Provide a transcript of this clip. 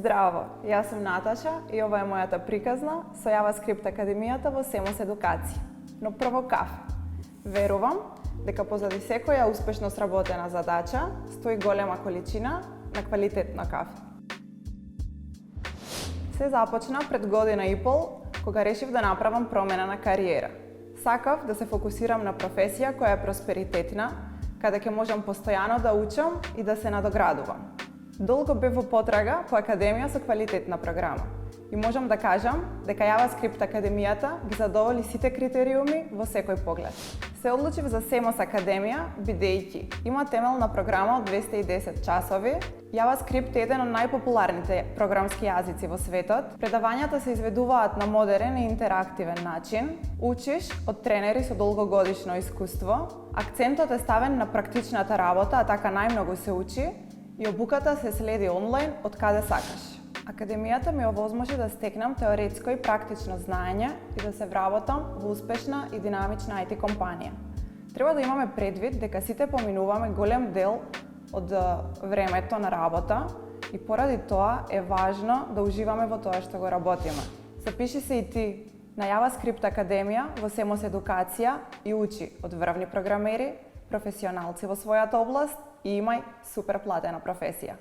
Здраво, јас сум Наташа и ова е мојата приказна со JavaScript Академијата во Семос Едукација. Но прво кафе. Верувам дека позади секоја успешно сработена задача стои голема количина на квалитетно кафе. Се започна пред година и пол, кога решив да направам промена на кариера. Сакав да се фокусирам на професија која е просперитетна, каде ќе можам постојано да учам и да се надоградувам. Долго бев во потрага по академија со квалитетна програма и можам да кажам дека JavaScript Академијата ги задоволи сите критериуми во секој поглед. Се одлучив за Семос Академија бидејќи има темелна програма од 210 часови. JavaScript е еден од најпопуларните програмски јазици во светот. Предавањата се изведуваат на модерен и интерактивен начин. Учиш од тренери со долгогодишно искуство. Акцентот е ставен на практичната работа, а така најмногу се учи и обуката се следи онлайн од каде сакаш. Академијата ми овозможи да стекнам теоретско и практично знаење и да се вработам во успешна и динамична IT компанија. Треба да имаме предвид дека сите поминуваме голем дел од времето на работа и поради тоа е важно да уживаме во тоа што го работиме. Запиши се и ти на JavaScript Академија во Семос Едукација и учи од врвни програмери, професионалци во својата област и имај супер платена професија.